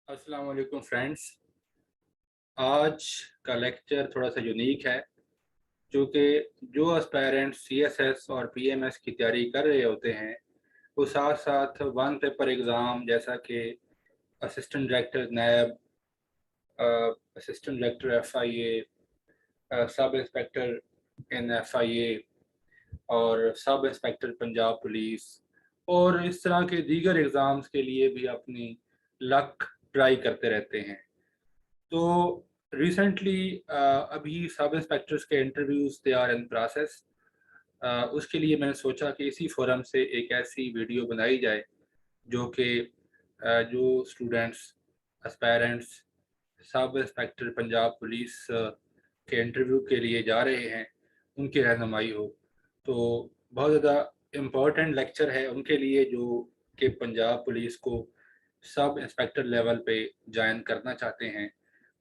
अस्सलाम वालेकुम फ्रेंड्स। आज का लेक्चर थोड़ा सा यूनिक है क्योंकि जो एस्पायरेंट्स सीएसएस और पीएमएस की तैयारी कर रहे होते हैं वो साथ साथ वन पेपर एग्ज़ाम जैसा कि assistant director NAB, assistant director FIA, sub inspector in FIA और सब इंस्पेक्टर पंजाब पुलिस और इस तरह के दीगर एग्ज़ाम्स के लिए भी अपनी लक ट्राई करते रहते हैं। तो रिसेंटली अभी सब इंस्पेक्टर्स के interviews they are in process. उसके लिए मैंने सोचा कि इसी फोरम से एक ऐसी वीडियो बनाई जाए जो कि जो students aspirants sub inspector Punjab police के इंटरव्यू के लिए जा रहे हैं उनकी रहनुमाई हो। तो बहुत ज़्यादा इम्पोर्टेंट लेक्चर है उनके लिए जो कि पंजाब पुलिस को सब इंस्पेक्टर लेवल पे ज्वाइन करना चाहते हैं।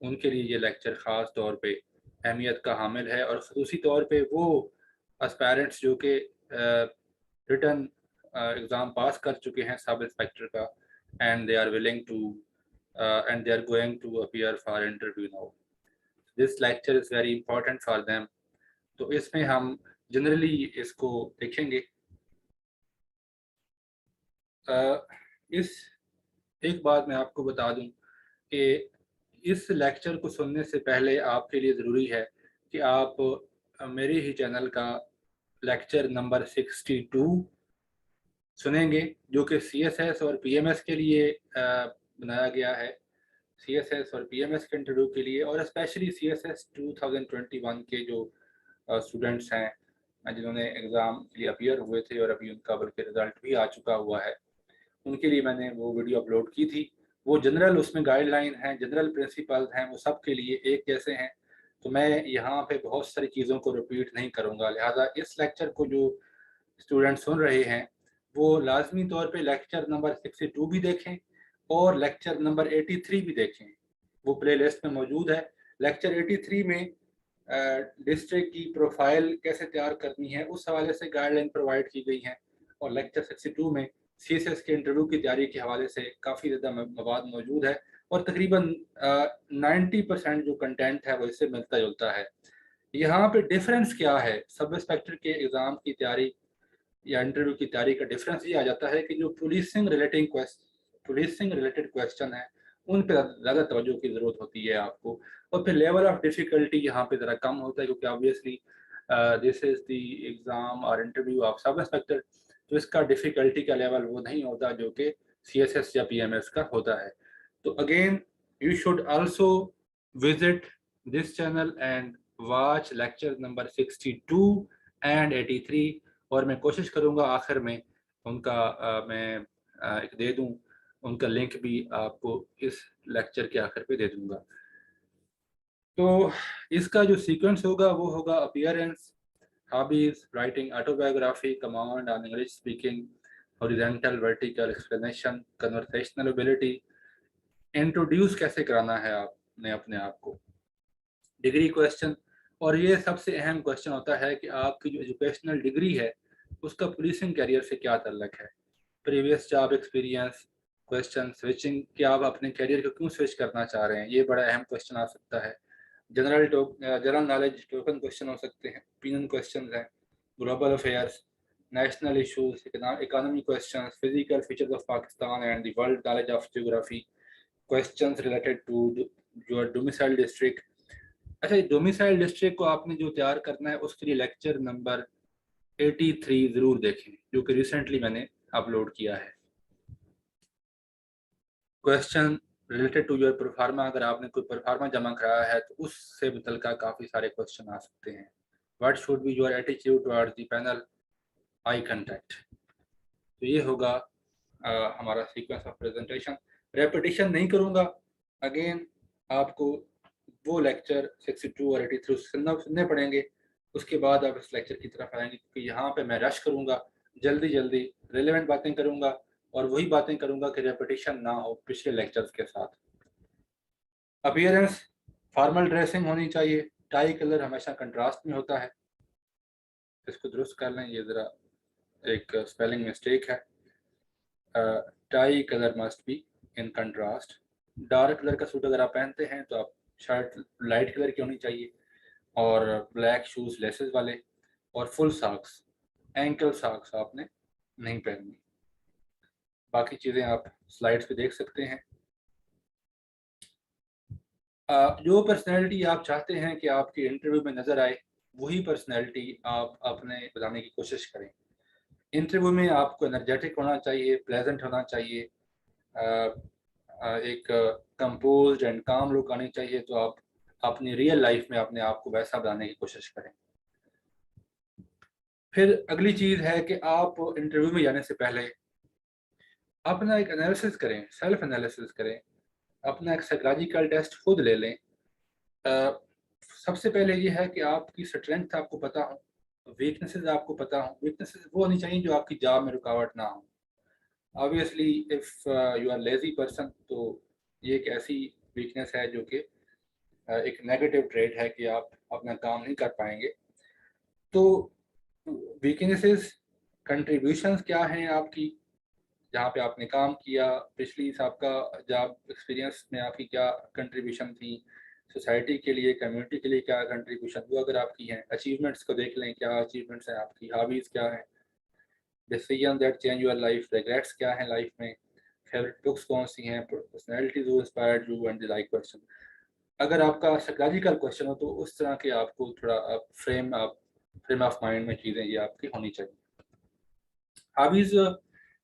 उनके लिए ये लेक्चर ख़ास तौर पे अहमियत का हामिल है और ख़ुसूसी तौर पे वो एस्पायरेंट्स जो कि रिटन एग्ज़ाम पास कर चुके हैं सब इंस्पेक्टर का and they are willing to and they are going to appear for interview now. This lecture is very important for them. तो इसमें हम जनरली इसको देखेंगे। इस एक बात मैं आपको बता दूं कि इस लेक्चर को सुनने से पहले आपके लिए ज़रूरी है कि आप मेरे ही चैनल का लेक्चर नंबर 62 सुनेंगे जो कि सीएसएस और पीएमएस के लिए बनाया गया है। सीएसएस और पीएमएस के इंटरव्यू के लिए और स्पेशली सीएसएस 2021 के जो स्टूडेंट्स हैं जिन्होंने एग्ज़ाम के लिए अपीयर हुए थे और अभी उनका बल्कि रिज़ल्ट भी आ चुका हुआ है, उनके लिए मैंने वो वीडियो अपलोड की थी। वो जनरल उसमें गाइडलाइन हैं, जनरल प्रिंसिपल्स हैं, वो सब के लिए एक जैसे हैं। तो मैं यहाँ पे बहुत सारी चीज़ों को रिपीट नहीं करूँगा, लिहाजा इस लेक्चर को जो स्टूडेंट सुन रहे हैं वो लाजमी तौर पे लेक्चर नंबर 62 भी देखें और लेक्चर नंबर 83 भी देखें। वो प्ले लिस्ट में मौजूद है। लेक्चर 83 में डिस्ट्रिक्ट की प्रोफाइल कैसे तैयार करनी है उस हवाले से गाइडलाइन प्रोवाइड की गई है और लेक्चर 62 में सीएसएस के इंटरव्यू की तैयारी के हवाले से काफ़ी ज़्यादा मवाद मौजूद है और तकरीबन 90% जो कंटेंट है वो इससे मिलता जुलता है। यहाँ पे डिफरेंस क्या है सब इंस्पेक्टर के एग्ज़ाम की तैयारी या इंटरव्यू की तैयारी का डिफरेंस ये आ जाता है कि जो पुलिसिंग रिलेटेड क्वेश्चन है उन पे ज़्यादा तवज्जो की ज़रूरत होती है आपको और फिर लेवल ऑफ डिफ़िकल्टी यहाँ पे ज़रा कम होता है क्योंकि obviously this is the exam और इंटरव्यू ऑफ सब इंस्पेक्टर। तो इसका डिफ़िकल्टी का लेवल वो नहीं होता जो कि सीएसएस या पीएमएस का होता है। तो again you should also visit this channel and watch lecture number 62 and 83 और मैं कोशिश करूँगा आखिर में उनका मैं एक दे दूँ, उनका लिंक भी आपको इस लेक्चर के आखिर पे दे दूँगा। तो इसका जो सीक्वेंस होगा वो होगा appearance, hobbies, writing autobiography, command on English speaking, horizontal vertical explanation, conversational ability, introduce कैसे कराना है आपने अपने आप को, डिग्री क्वेश्चन और ये सबसे अहम क्वेश्चन होता है कि आपकी जो एजुकेशनल डिग्री है उसका पुलिसिंग करियर से क्या ताल्लुक है। Previous job experience question, switching कि आप अपने करियर को क्यों स्विच करना चाह रहे हैं, ये बड़ा अहम क्वेश्चन आ सकता है। जनरल नॉलेज टोकन क्वेश्चन हो सकते हैं, ओपिनियन क्वेश्चन हैं, global affairs, national issues, economy question, physical features of Pakistan and the world, knowledge of geography, questions related to your domicile district. अच्छा, डोमिसाइल डिस्ट्रिक्ट को आपने जो तैयार करना है उसके लिए लेक्चर नंबर 83 ज़रूर देखें जो कि रिसेंटली मैंने अपलोड किया है। Question related to your proforma, अगर आपने कोई परफार्मा जमा कराया है तो उससे मुतल्लिका काफ़ी सारे क्वेश्चन आ सकते हैं। What should be your attitude towards the panel, eye contact. तो ये होगा हमारा सीक्वेंस ऑफ प्रेजेंटेशन। रेपिटेशन नहीं करूँगा। अगेन आपको वो लेक्चर 62 और 83 सुनने पड़ेंगे, उसके बाद आप इस लेक्चर की तरफ आएंगे क्योंकि यहाँ पे मैं रश करूँगा, जल्दी जल्दी रिलेवेंट बातें करूँगा और वही बातें करूँगा कि रेपिटेशन ना हो पिछले लेक्चर्स के साथ। अपीयरेंस, फॉर्मल ड्रेसिंग होनी चाहिए, टाई कलर हमेशा कंट्रास्ट में होता है, इसको दुरुस्त कर लें, ये ज़रा एक स्पेलिंग मिस्टेक है। Tie colour must be in contrast. Dark colour का सूट अगर आप पहनते हैं तो आप शर्ट लाइट कलर की होनी चाहिए, और ब्लैक शूज़ लेसेस वाले, और फुल सॉक्स, एंकल सॉक्स आपने नहीं पहननी। बाकी चीज़ें आप स्लाइड्स पे देख सकते हैं। जो पर्सनैलिटी आप चाहते हैं कि आपके इंटरव्यू में नज़र आए, वही पर्सनैलिटी आप अपने बताने की कोशिश करें। इंटरव्यू में आपको एनर्जेटिक होना चाहिए, प्लेजेंट होना चाहिए, एक कंपोज्ड एंड काम लुक आनी चाहिए, तो आप अपनी रियल लाइफ में अपने आप को वैसा बनाने की कोशिश करें। फिर अगली चीज़ है कि आप इंटरव्यू में जाने से पहले अपना एक एनालिसिस करें, सेल्फ एनालिसिस करें, अपना एक साइकोलॉजिकल टेस्ट खुद ले लें। अ, सबसे पहले ये है कि आपकी स्ट्रेंथ आपको पता हो, वीकनेसेस आपको पता हो। वीकनेसेस वो होनी चाहिए जो आपकी जॉब में रुकावट ना हो। Obviously if you are lazy person, तो ये एक ऐसी वीकनेस है जो कि एक नेगेटिव ट्रेट है कि आप अपना काम नहीं कर पाएँगे। तो वीकनेसेस, कंट्रीब्यूशंस क्या हैं आपकी, जहाँ पे आपने काम किया, पिछली आपका जॉब एक्सपीरियंस में आपकी क्या कंट्रीब्यूशन थी, सोसाइटी के लिए, कम्युनिटी के लिए क्या कंट्रीब्यूशन, वो अगर आपकी हैं। अचीवमेंट्स को देख लें, क्या अचीवमेंट्स हैं आपकी, हॉबीज़ क्या हैं, decision that change your life, regrets क्या हैं लाइफ में, फेवरेट बुक्स कौन सी हैं, personalities who inspired you and the like person. अगर आपका साइकोलॉजिकल क्वेश्चन हो तो उस तरह के आपको थोड़ा फ्रेम ऑफ माइंड में चीज़ें ये आपकी होनी चाहिए। हॉबीज़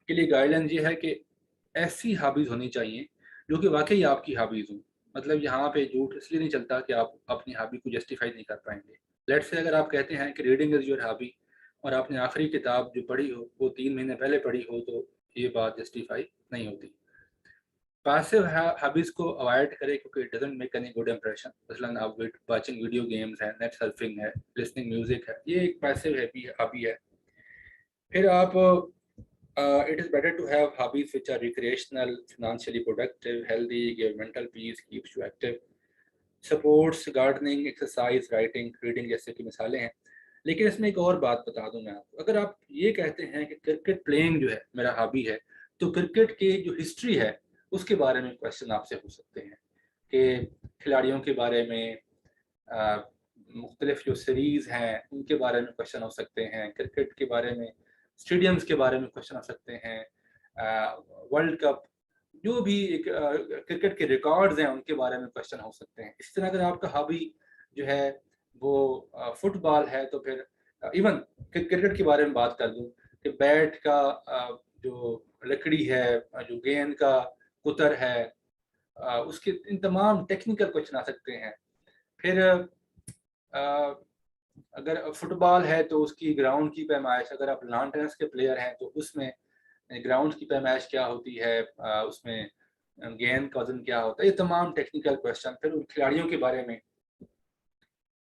के लिए गाइडलाइन ये है कि ऐसी हॉबीज़ होनी चाहिए जो कि वाक़ई आपकी हॉबीज़ हों। मतलब यहाँ पे झूठ इसलिए नहीं चलता कि आप अपनी हॉबी को जस्टिफ़ाई नहीं कर पाएँगे। लेट्स से अगर आप कहते हैं कि रीडिंग इज़ योर हॉबी, और आपने आखिरी किताब जो पढ़ी हो वो 3 महीने पहले पढ़ी हो, तो ये बात जस्टिफ़ाई नहीं होती। पैसिव हॉबीज़ को अवॉइड करें क्योंकि it doesn't make any good impression. मसलन आप वाचिंग वीडियो गेम्स है, नेट सर्फिंग है, लिसनिंग म्यूज़िक है, ये एक पैसिव हॉबी है। फिर आप it is better to have hobbies which are recreational, financially productive, healthy, give mental peace, keeps you active, supports gardening, exercise, writing, reading जैसे कि मिसालें हैं। लेकिन इसमें एक और बात बता दूं मैं आपको, अगर आप ये कहते हैं कि क्रिकेट प्लेइंग जो है मेरा हॉबी है, तो क्रिकेट की जो हिस्ट्री है उसके बारे में क्वेश्चन आपसे हो सकते हैं कि खिलाड़ियों के बारे में, मुख्तलिफ जो सीरीज़ हैं उनके बारे में क्वेश्चन हो सकते हैं, क्रिकेट के बारे में, स्टेडियम्स के बारे में क्वेश्चन हो सकते हैं, वर्ल्ड कप, जो भी एक क्रिकेट के रिकॉर्ड्स हैं उनके बारे में क्वेश्चन हो सकते हैं। इसी तरह अगर आपका हॉबी जो है वो फुटबॉल है, तो फिर इवन क्रिकेट के बारे में बात कर दूँ कि बैट का जो लकड़ी है, जो गेंद का कुतर है, उसके इन तमाम टेक्निकल क्वेश्चन आ सकते हैं। फिर अगर फुटबॉल है तो उसकी ग्राउंड की पैमाइश, अगर आप लॉन टेनिस के प्लेयर हैं तो उसमें ग्राउंड की पैमाइश क्या होती है, उसमें गेंद का वजन क्या होता है, ये तमाम टेक्निकल क्वेश्चन। फिर उन खिलाड़ियों के बारे में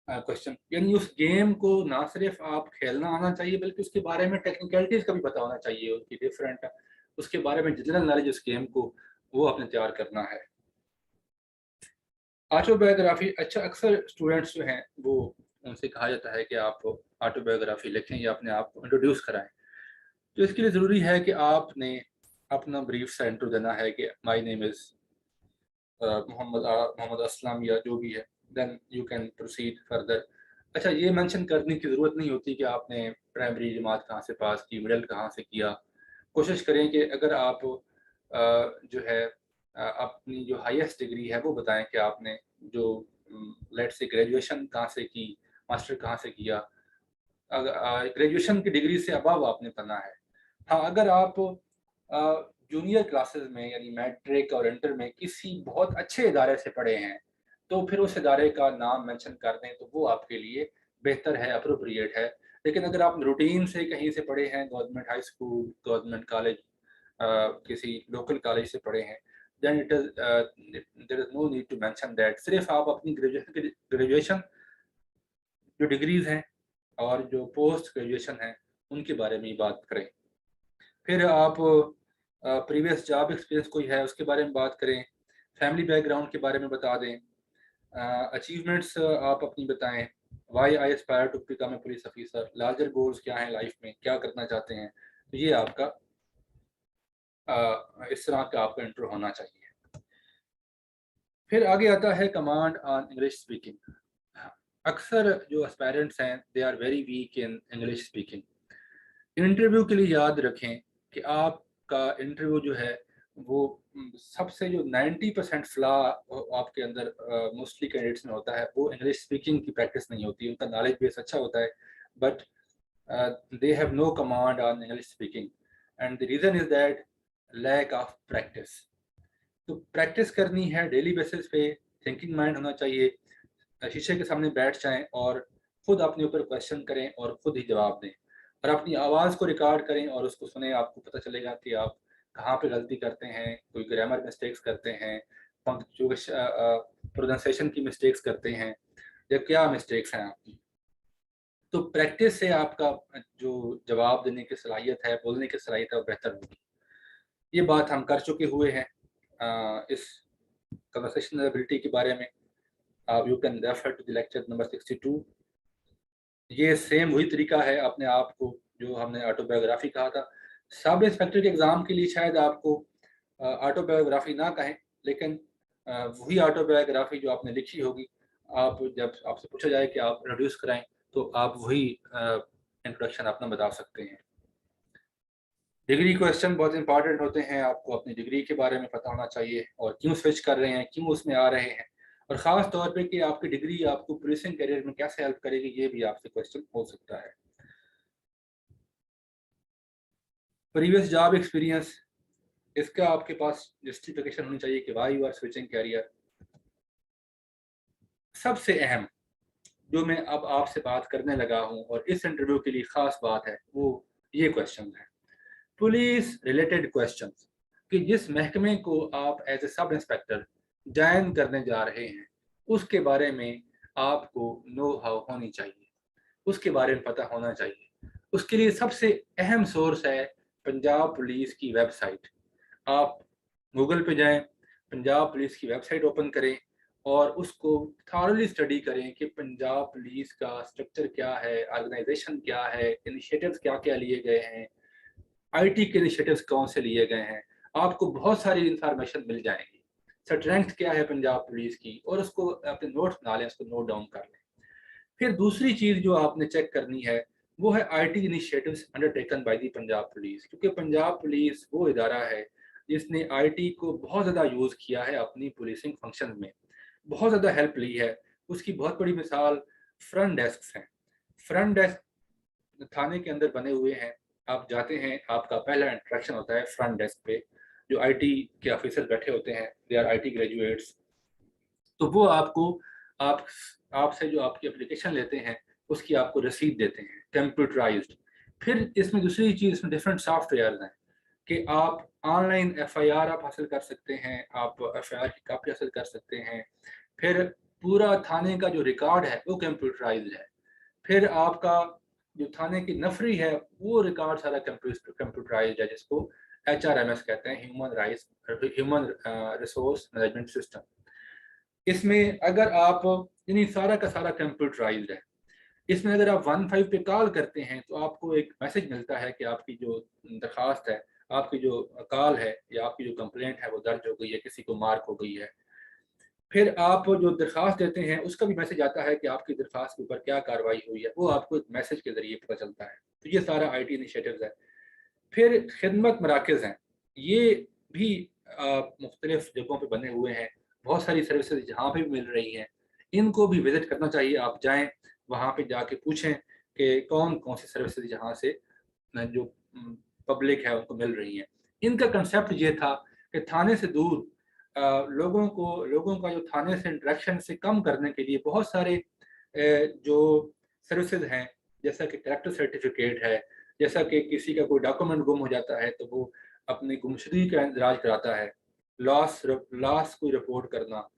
क्वेश्चन, यानी उस गेम को ना सिर्फ आप खेलना आना चाहिए बल्कि उसके बारे में टेक्निकलिटीज का भी पता होना चाहिए, उनकी डिफरेंट, उसके बारे में जनरल नॉलेज उस गेम को वो आपने तैयार करना है। ऑटोबायोग्राफी, अच्छा अक्सर स्टूडेंट्स जो हैं वो, उनसे कहा जाता है कि आप ऑटोबायोग्राफी लिखें या अपने आप को इंट्रोड्यूस कराएं। तो इसके लिए ज़रूरी है कि आपने अपना ब्रीफ सा इंट्रो देना है कि my name is Mohammad Aslam या जो भी है, then you can proceed further. अच्छा, ये मेंशन करने की ज़रूरत नहीं होती कि आपने प्राइमरी जमात कहाँ से पास की, मिडिल कहाँ से किया। कोशिश करें कि अगर आप जो है अपनी जो हाईएस्ट डिग्री है वो बताएं कि आपने जो लेट्स से ग्रेजुएशन कहाँ से की, मास्टर कहाँ से किया। ग्रेजुएशन की डिग्री से अबव आपने पढ़ना है। हाँ, अगर आप जूनियर क्लासेस में यानी मैट्रिक और इंटर में किसी बहुत अच्छे इदारे से पढ़े हैं, तो फिर उस इदारे का नाम मेंशन कर दें तो वो आपके लिए बेहतर है, एप्रोप्रिएट है। लेकिन अगर आप रूटीन से कहीं से पढ़े हैं, government high school, government college, किसी लोकल कॉलेज से पढ़े हैं, then it is there is no need to mention that. सिर्फ आप अपनी ग्रेजुएशन जो डिग्रीज़ हैं और जो पोस्ट ग्रेजुएशन है उनके बारे में ही बात करें। फिर आप प्रीवियस जॉब एक्सपीरियंस कोई है उसके बारे में बात करें, फैमिली बैकग्राउंड के बारे में बता दें, अचीवमेंट्स आप अपनी बताएं, why I aspire to become a police officer, larger goals क्या हैं लाइफ में, क्या करना चाहते हैं। तो ये आपका इस तरह का आपका इंट्रो होना चाहिए। फिर आगे आता है कमांड ऑन इंग्लिश स्पीकिंग। अक्सर जो एस्पायरेंट्स हैं they are very weak in English speaking. Interview के लिए याद रखें कि आपका इंटरव्यू जो है वो सबसे जो 90% फ्लॉ आपके अंदर मोस्टली कैंडिडेट्स में होता है वो इंग्लिश स्पीकिंग की प्रैक्टिस नहीं होती। उनका नॉलेज बेस अच्छा होता है but they have no command on English speaking and the reason is that lack of practice। तो प्रैक्टिस करनी है डेली बेसिस पे, थिंकिंग माइंड होना चाहिए, शीशे के सामने बैठ जाएं और खुद अपने ऊपर क्वेश्चन करें और खुद ही जवाब दें और अपनी आवाज़ को रिकॉर्ड करें और उसको सुने। आपको पता चलेगा कि आप कहाँ पे गलती करते हैं, कोई ग्रामर मिस्टेक्स करते हैं, प्रोनाउंसिएशन की मिस्टेक्स करते हैं या क्या मिस्टेक्स हैं आपकी। तो प्रैक्टिस से आपका जो जवाब देने की सलाहियत है, बोलने की सलाहियत है, वो बेहतर होगी। ये बात हम कर चुके हुए हैं इस कन्वर्सेशनल एबिलिटी के बारे में। You can refer to the lecture number 62। ये सेम वही तरीका है अपने आप को जो हमने ऑटोबायोग्राफी कहा था। सब इंस्पेक्टर के एग्ज़ाम के लिए शायद आपको ऑटोबायोग्राफी ना कहें, लेकिन वही ऑटोबायोग्राफी जो आपने लिखी होगी, आप जब आपसे पूछा जाए कि आप इंट्रोड्यूस कराएं तो आप वही इंट्रोडक्शन अपना बता सकते हैं। डिग्री क्वेश्चन बहुत इंपॉर्टेंट होते हैं। आपको अपनी डिग्री के बारे में पता होना चाहिए और क्यों स्विच कर रहे हैं, क्यों उसमें आ रहे हैं, और ख़ास तौर पे कि आपकी डिग्री आपको पुलिसिंग करियर में कैसे हेल्प करेगी, ये भी आपसे क्वेश्चन हो सकता है। प्रीवियस जॉब एक्सपीरियंस, इसका आपके पास जस्टिफिकेशन होनी चाहिए कि why you are switching career. सबसे अहम जो मैं अब आपसे बात करने लगा हूँ और इस इंटरव्यू के लिए ख़ास बात है वो ये क्वेश्चन है, पुलिस रिलेटेड क्वेश्चंस, कि जिस महकमे को आप as a sub inspector join करने जा रहे हैं उसके बारे में आपको नो हाउ होनी चाहिए, उसके बारे में पता होना चाहिए। उसके लिए सबसे अहम सोर्स है पंजाब पुलिस की वेबसाइट। आप गूगल पे जाएं, पंजाब पुलिस की वेबसाइट ओपन करें और उसको थॉरली स्टडी करें कि पंजाब पुलिस का स्ट्रक्चर क्या है, ऑर्गेनाइजेशन क्या है, इनिशिएटिव्स क्या क्या लिए गए हैं, आईटी के इनिशिएटिव्स कौन से लिए गए हैं। आपको बहुत सारी इंफॉर्मेशन मिल जाएगी। स्ट्रेंथ क्या है पंजाब पुलिस की, और उसको अपने नोट्स बना लें, उसको नोट डाउन कर लें। फिर दूसरी चीज़ जो आपने चेक करनी है वो है IT initiatives undertaken by the Punjab police, क्योंकि पंजाब पुलिस वो इदारा है जिसने आईटी को बहुत ज़्यादा यूज़ किया है अपनी पुलिसिंग फंक्शन में, बहुत ज़्यादा हेल्प ली है। उसकी बहुत बड़ी मिसाल फ्रंट डेस्क हैं। फ्रंट डेस्क थाने के अंदर बने हुए हैं। आप जाते हैं, आपका पहला इंट्रैक्शन होता है फ्रंट डेस्क पे, जो आईटी के ऑफिसर बैठे होते हैं, दे आर आईटी ग्रेजुएट्स। तो वो आपको आप आपसे जो आपकी एप्लीकेशन लेते हैं उसकी आपको रसीद देते हैं कंप्यूटराइज्ड। फिर इसमें दूसरी चीज़, इसमें डिफरेंट सॉफ्टवेयर हैं कि आप ऑनलाइन एफआईआर आप हासिल कर सकते हैं, आप एफआईआर की कापी हासिल कर सकते हैं। फिर पूरा थाने का जो रिकॉर्ड है वो कंप्यूटराइज्ड है। फिर आपका जो थाने की नफरी है वो रिकॉर्ड सारा कंप्यूटराइज्ड है, जिसको HRMS कहते हैं, ह्यूमन रिसोर्स मैनेजमेंट सिस्टम। इसमें अगर आप, यानी सारा का सारा कंप्यूटराइज्ड है। इसमें अगर आप 15 पे कॉल करते हैं तो आपको एक मैसेज मिलता है कि आपकी जो दरखास्त है, आपकी जो कॉल है या आपकी जो कंप्लेंट है वो दर्ज हो गई है, किसी को मार्क हो गई है। फिर आप जो दरखास्त देते हैं उसका भी मैसेज आता है कि आपकी दरखास्त के ऊपर क्या कार्रवाई हुई है, वो आपको एक मैसेज के ज़रिए पता चलता है। तो ये सारा आईटी इनिशिएटिव्स है। फिर खिदमत मराकज़ हैं, ये भी मुख्तलिफ जगहों पे बने हुए हैं। बहुत सारी सर्विसेज जहाँ पे भी मिल रही हैं, इनको भी विज़िट करना चाहिए। आप जाएँ, वहाँ पे जाके पूछें कि कौन-कौन सी सर्विसेज यहाँ से जो पब्लिक है उनको मिल रही हैं। इनका कंसेप्ट ये था कि थाने से दूर लोगों का जो थाने से इंटरेक्शन से कम करने के लिए बहुत सारे जो सर्विसेज हैं, जैसा कि कैरेक्टर सर्टिफिकेट है, जैसा कि किसी का कोई डॉक्यूमेंट गुम हो जाता है तो वो अपनी गुमशुदगी का इंदराज कराता है, लॉस कोई रिपोर्ट करना।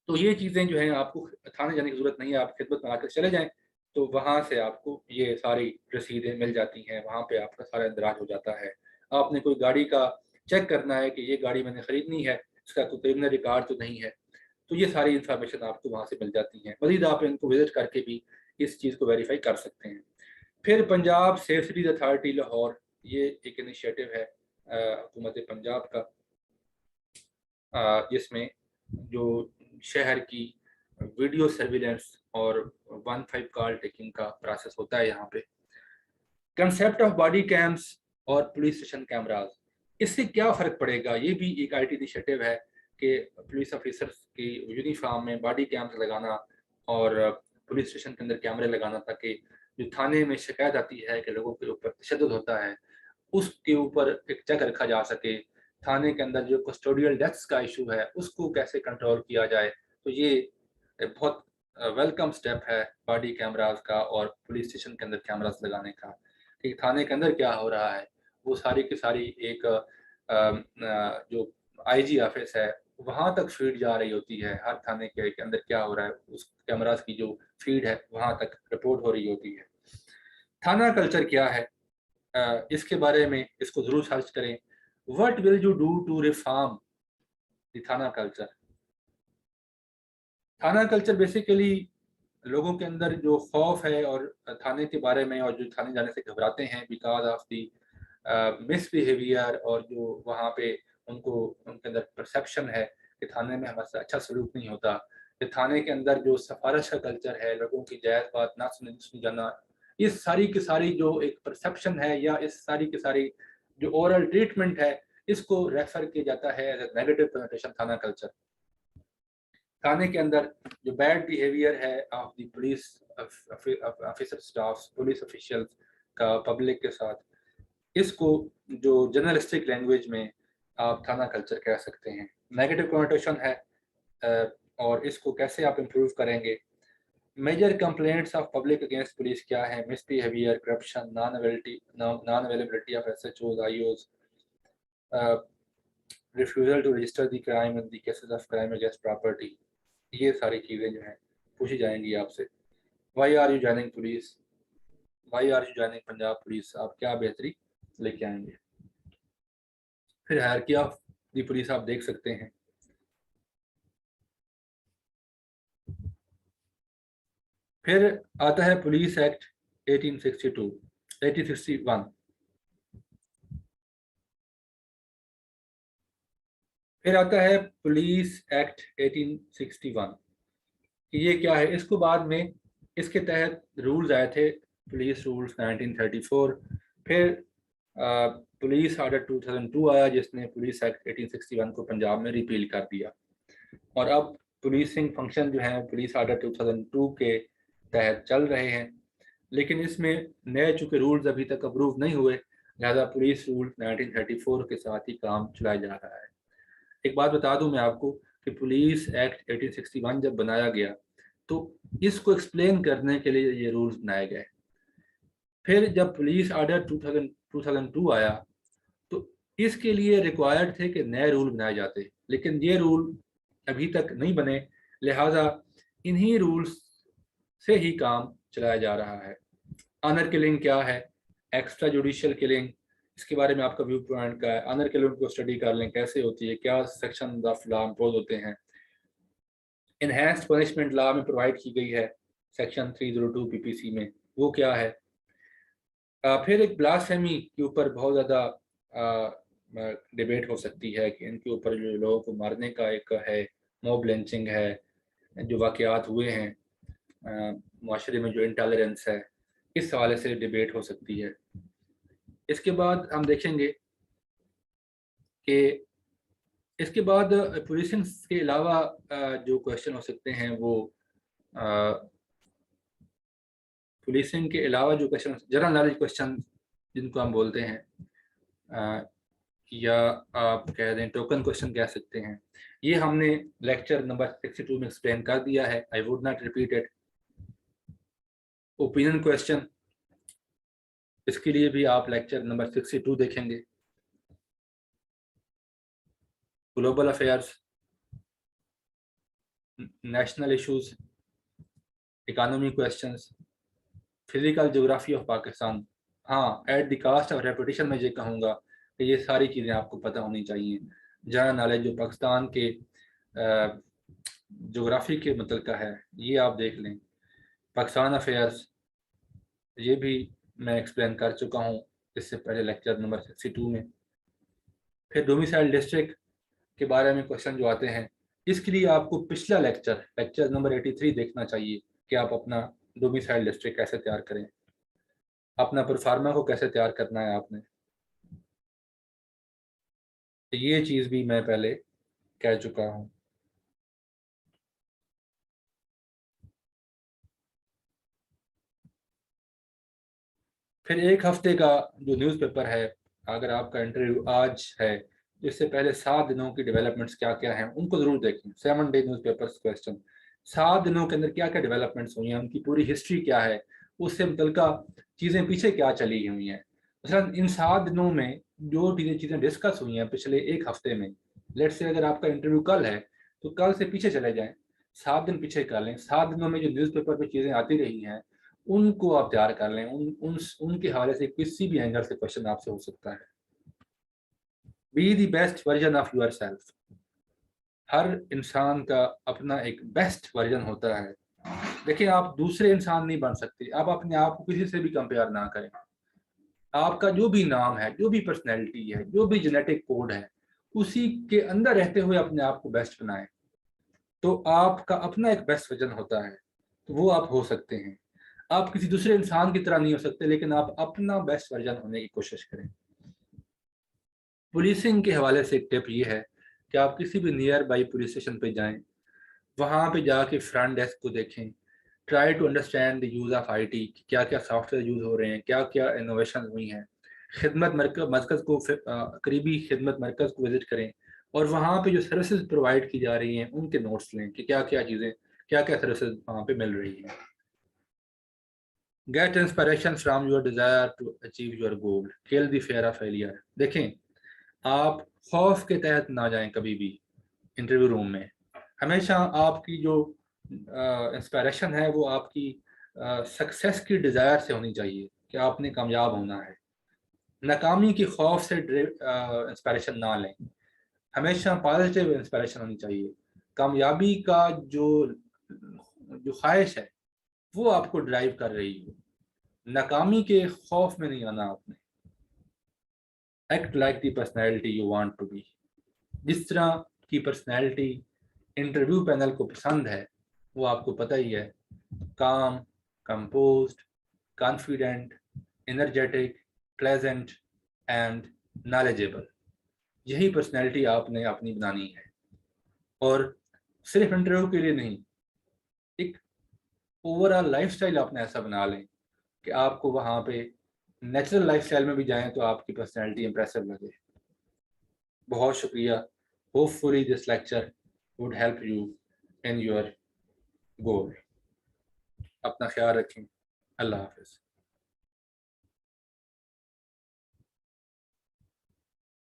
तो ये चीज़ें जो हैं आपको थाने जाने की ज़रूरत नहीं है, आप खिदमत में आकर चले जाएँ, तो वहाँ से आपको ये सारी रसीदें मिल जाती हैं, वहाँ पे आपका सारा इंदराज हो जाता है। आपने कोई गाड़ी का चेक करना है कि ये गाड़ी मैंने खरीदनी है, इसका कोई क्रिमिनल रिकॉर्ड तो नहीं है, तो ये सारी इन्फॉर्मेशन आपको वहाँ से मिल जाती हैं। मज़ीद आप इनको विज़िट करके भी इस चीज़ को वेरीफ़ाई कर सकते हैं। फिर Punjab safe cities authority Lahore, ये एक इनिशिएटिव है हुकूमत पंजाब का, जिसमें जो शहर की वीडियो सर्विलेंस और 1-5 कॉल टेकिंग का प्रोसेस होता है यहाँ पे। कंसेप्ट ऑफ बॉडी कैम्स और पुलिस स्टेशन कैमराज, इससे क्या फ़र्क पड़ेगा? ये भी एक आईटी इनिशिएटिव है कि पुलिस ऑफिसर्स की यूनिफॉर्म में बॉडी कैम्स लगाना और पुलिस स्टेशन के अंदर कैमरे लगाना, ताकि जो थाने में शिकायत आती है कि लोगों के ऊपर तशद्दुद होता है, उसके ऊपर एक चेक रखा जा सके। थाने के अंदर जो कस्टोडियल डेथ्स का इशू है, उसको कैसे कंट्रोल किया जाए। तो ये बहुत वेलकम स्टेप है बॉडी कैमरास का और पुलिस स्टेशन के अंदर कैमरास लगाने का। कि थाने के अंदर क्या हो रहा है, वो सारी की सारी एक जो आईजी ऑफिस है, वहाँ तक फीड जा रही होती है। हर थाने के अंदर क्या हो रहा है, उस कैमरास की जो फीड है, वहाँ तक रिपोर्ट हो रही होती है। थाना कल्चर क्या है, इसके बारे में इसको ज़रूर सर्च करें। What will you do to reform the thana culture? थाना कल्चर बेसिकली लोगों के अंदर जो खौफ है और थाने के बारे में, और जो थाने जाने से घबराते हैं बिकॉज ऑफ दी मिसबिहेवियर, और जो वहाँ पे उनको उनके अंदर परसेप्शन है कि थाने में हमारे से अच्छा सलूक नहीं होता। कि थाने के अंदर जो सिफारिश का कल्चर है, लोगों की जायज़ बात ना सुनी जाना, इस सारी की सारी जो एक परसेप्शन है, या इस सारी की सारी जो ओरल ट्रीटमेंट है, इसको रेफर किया जाता है एज ए नेगेटिव कनोटेशन थाना कल्चर। थाने के अंदर जो बैड बिहेवियर है of the police officer staff, police officials का पब्लिक के साथ, इसको जो जर्नलिस्टिक लैंग्वेज में आप थाना कल्चर कह सकते हैं। नेगेटिव कनोटेशन है, और इसको कैसे आप इम्प्रूव करेंगे? Major complaints of public against police क्या है? Misbehaviour, corruption, non availability of SHOs, IOs, refusal to register the crime in the cases of crime against property. ये सारी चीज़ें जो हैं पूछी जाएंगी आपसे। Why are you joining police? Why are you joining Punjab police? आप क्या बेहतरी लेके आएंगे? फिर हायरार्की ऑफ द पुलिस आप देख सकते हैं। फिर आता है पुलिस एक्ट 1862 1861। फिर आता है पुलिस एक्ट 1861। ये क्या है? इसको बाद में इसके तहत रूल्स आए थे, पुलिस रूल्स 1934। फिर पुलिस ऑर्डर 2002 आया, जिसने पुलिस एक्ट 1861 को पंजाब में रिपील कर दिया। और अब पुलिसिंग फंक्शन जो है पुलिस ऑर्डर 2002 के तहत चल रहे हैं, लेकिन इसमें नए चूँकि रूल्स अभी तक अप्रूव नहीं हुए, लिहाजा पुलिस रूल 1934 के साथ ही काम चलाया जा रहा है। एक बात बता दूं मैं आपको कि पुलिस एक्ट 1861 जब बनाया गया, तो इसको एक्सप्लेन करने के लिए ये रूल्स बनाए गए। फिर जब पुलिस ऑर्डर 2002 आया, तो इसके लिए रिक्वायर्ड थे कि नए रूल बनाए जाते, लेकिन ये रूल अभी तक नहीं बने, लिहाजा इन्हीं रूल्स से ही काम चलाया जा रहा है। ऑनर किलिंग क्या है? एक्स्ट्रा जुडिशियल किलिंग, इसके बारे में आपका व्यू पॉइंट क्या है? ऑनर किलिंग को स्टडी कर लें, कैसे होती है, क्या सेक्शन ऑफ लॉ इम्पोज होते हैं। इनहेंस्ड पनिशमेंट लॉ में प्रोवाइड की गई है सेक्शन 302 पीपीसी में, वो क्या है? फिर एक ब्लास्फेमी के ऊपर बहुत ज़्यादा डिबेट हो सकती है कि इनके ऊपर जो लोगों को मारने का एक है, मॉब लिंचिंग है, जो वाक़यात हुए हैं माशरे में, जो इंटॉलरेंस है, इस हवाले से डिबेट हो सकती है। इसके बाद हम देखेंगे कि इसके बाद पुलिसिंग के अलावा जो क्वेश्चन हो सकते हैं वो पुलिसिंग के अलावा जो क्वेश्चन, जनरल नॉलेज क्वेश्चन जिनको हम बोलते हैं, या आप कह दें टोकन क्वेश्चन कह सकते हैं, ये हमने लेक्चर नंबर 62 में एक्सप्लेन कर दिया है। I would not repeat it. Opinion question, इसके लिए भी आप लेक्चर नंबर 62 देखेंगे। Global affairs, national issues, economy questions, physical geography of Pakistan. हाँ, at the cost of repetition मैं ये कहूँगा कि ये सारी चीज़ें आपको पता होनी चाहिए। जनरल नॉलेज जो पाकिस्तान के ज्योग्राफी के मतलब का है, ये आप देख लें। पाकिस्तान अफेयर्स, ये भी मैं एक्सप्लेन कर चुका हूँ इससे पहले लेक्चर नंबर 62 में। फिर डोमिसाइल डिस्ट्रिक्ट के बारे में क्वेश्चन जो आते हैं, इसके लिए आपको पिछला लेक्चर नंबर 83 देखना चाहिए कि आप अपना डोमिसाइल डिस्ट्रिक्ट कैसे तैयार करें, अपना परफार्मा को कैसे तैयार करना है आपने। तो ये चीज़ भी मैं पहले कह चुका हूँ। फिर एक हफ्ते का जो न्यूज़पेपर है, अगर आपका इंटरव्यू आज है तो इससे पहले 7 दिनों की डेवलपमेंट्स क्या क्या हैं उनको ज़रूर देखें। 7 डे न्यूज़पेपर्स क्वेश्चन, 7 दिनों के अंदर क्या क्या डेवलपमेंट्स हुई हैं, उनकी पूरी हिस्ट्री क्या है, उससे मुतल्लिका चीज़ें पीछे क्या चली हुई हैं। मसलन इन 7 दिनों में जो चीज़ें डिस्कस हुई हैं पिछले एक हफ्ते में, लेट से अगर आपका इंटरव्यू कल है तो कल से पीछे चले जाएं, 7 दिन पीछे कर लें। 7 दिनों में जो न्यूज़पेपर पे चीज़ें आती रही हैं उनको आप तैयार कर लें। उनके हवाले से किसी भी एंगल से क्वेश्चन आपसे हो सकता है। Be the best version of yourself. हर इंसान का अपना एक बेस्ट वर्जन होता है। देखिए, आप दूसरे इंसान नहीं बन सकते, आप अपने आप को किसी से भी कंपेयर ना करें। आपका जो भी नाम है, जो भी पर्सनैलिटी है, जो भी जेनेटिक कोड है, उसी के अंदर रहते हुए अपने आप को बेस्ट बनाएं। तो आपका अपना एक बेस्ट वर्जन होता है, तो वो आप हो सकते हैं। आप किसी दूसरे इंसान की तरह नहीं हो सकते, लेकिन आप अपना बेस्ट वर्जन होने की कोशिश करें। पुलिसिंग के हवाले से एक टिप ये है कि आप किसी भी नियर बाई पुलिस स्टेशन पे जाएं, वहाँ पे जाके फ्रंट डेस्क को देखें, try to understand the use of IT, क्या क्या सॉफ्टवेयर यूज़ हो रहे हैं, क्या क्या इनोवेशन हुई हैं। खिदमत मरकज़ को करीबी खिदमत मरकज़ को विज़िट करें और वहाँ पे जो सर्विसेज प्रोवाइड की जा रही हैं उनके नोट्स लें कि क्या क्या चीज़ें, क्या क्या सर्विसेज वहाँ पे मिल रही हैं। Get inspiration from your desire to achieve your goal, kill the fear of failure. देखें, आप खौफ के तहत ना जाएं कभी भी इंटरव्यू रूम में। हमेशा आपकी जो इंस्पिरेशन है वो आपकी सक्सेस की डिज़ायर से होनी चाहिए कि आपने कामयाब होना है। नाकामी की खौफ से इंस्पिरेशन ना लें, हमेशा पॉजिटिव इंस्पिरेशन होनी चाहिए। कामयाबी का जो जो ख्वाहिश है वो आपको ड्राइव कर रही हो, नाकामी के खौफ में नहीं आना आपने। Act like the personality you want to be. जिस तरह की पर्सनैलिटी इंटरव्यू पैनल को पसंद है वो आपको पता ही है, काम, composed, confident, energetic, pleasant and knowledgeable. यही पर्सनैलिटी आपने अपनी बनानी है। और सिर्फ इंटरव्यू के लिए नहीं, एक ओवरऑल लाइफस्टाइल आपने ऐसा बना लें कि आपको वहाँ पे नेचुरल लाइफस्टाइल में भी जाएं तो आपकी पर्सनैलिटी इंप्रेसिव लगे। बहुत शुक्रिया। Hopefully this lecture would help you in your goal. अपना ख्याल रखें। अल्लाह हाफिज़।